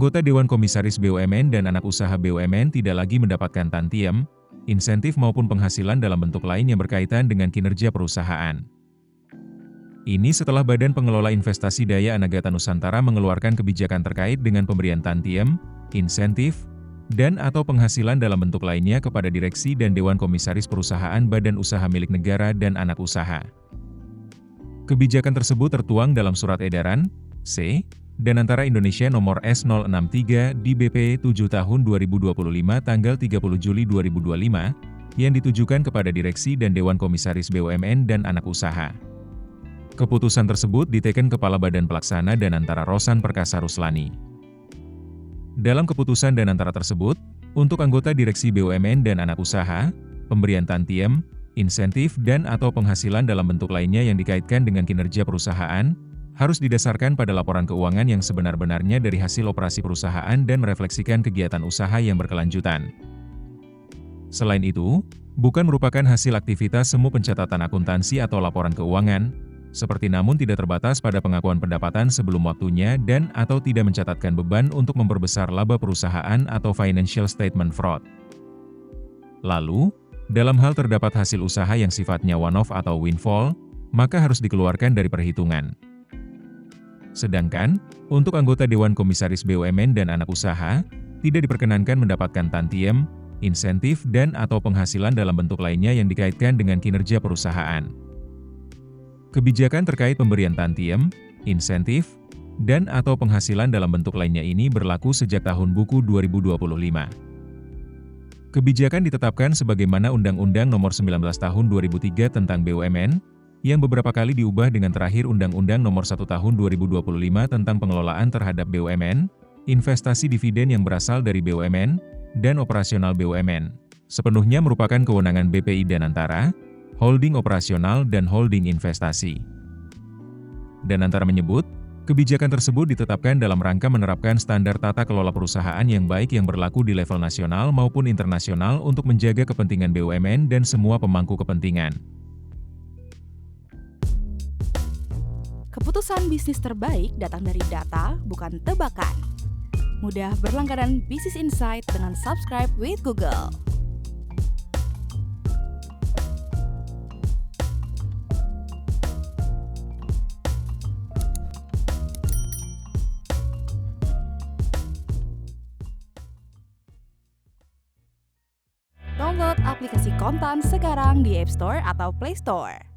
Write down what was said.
Anggota Dewan Komisaris BUMN dan anak usaha BUMN tidak lagi mendapatkan tantiem, insentif maupun penghasilan dalam bentuk lain yang berkaitan dengan kinerja perusahaan. Ini setelah Badan Pengelola Investasi Daya Anagata Nusantara mengeluarkan kebijakan terkait dengan pemberian tantiem, insentif, dan atau penghasilan dalam bentuk lainnya kepada direksi dan Dewan Komisaris Perusahaan Badan Usaha Milik Negara dan anak usaha. Kebijakan tersebut tertuang dalam Surat Edaran C. dan Antara Indonesia Nomor S063 di BP 7 Tahun 2025 tanggal 30 Juli 2025 yang ditujukan kepada direksi dan Dewan Komisaris BUMN dan anak usaha. Keputusan tersebut diteken Kepala Badan Pelaksana dan Antara Rosan Perkasa Ruslani. Dalam keputusan dan antara tersebut, untuk anggota direksi BUMN dan anak usaha, pemberian tantiem, insentif dan atau penghasilan dalam bentuk lainnya yang dikaitkan dengan kinerja perusahaan, harus didasarkan pada laporan keuangan yang sebenar-benarnya dari hasil operasi perusahaan dan merefleksikan kegiatan usaha yang berkelanjutan. Selain itu, bukan merupakan hasil aktivitas semu pencatatan akuntansi atau laporan keuangan, seperti namun tidak terbatas pada pengakuan pendapatan sebelum waktunya dan atau tidak mencatatkan beban untuk memperbesar laba perusahaan atau financial statement fraud. Lalu, dalam hal terdapat hasil usaha yang sifatnya one-off atau windfall, maka harus dikeluarkan dari perhitungan. Sedangkan, untuk anggota Dewan Komisaris BUMN dan anak usaha, tidak diperkenankan mendapatkan tantiem, insentif dan atau penghasilan dalam bentuk lainnya yang dikaitkan dengan kinerja perusahaan. Kebijakan terkait pemberian tantiem, insentif, dan atau penghasilan dalam bentuk lainnya ini berlaku sejak tahun buku 2025. Kebijakan ditetapkan sebagaimana Undang-Undang Nomor 19 Tahun 2003 tentang BUMN, yang beberapa kali diubah dengan terakhir Undang-Undang Nomor 1 Tahun 2025 tentang pengelolaan terhadap BUMN, investasi dividen yang berasal dari BUMN, dan operasional BUMN. Sepenuhnya merupakan kewenangan BPI dan Antara, holding operasional dan holding investasi. Dan Antara menyebut, kebijakan tersebut ditetapkan dalam rangka menerapkan standar tata kelola perusahaan yang baik yang berlaku di level nasional maupun internasional untuk menjaga kepentingan BUMN dan semua pemangku kepentingan. Keputusan bisnis terbaik datang dari data, bukan tebakan. Mudah berlangganan Business Insight dengan subscribe with Google. Download aplikasi Kontan sekarang di App Store atau Play Store.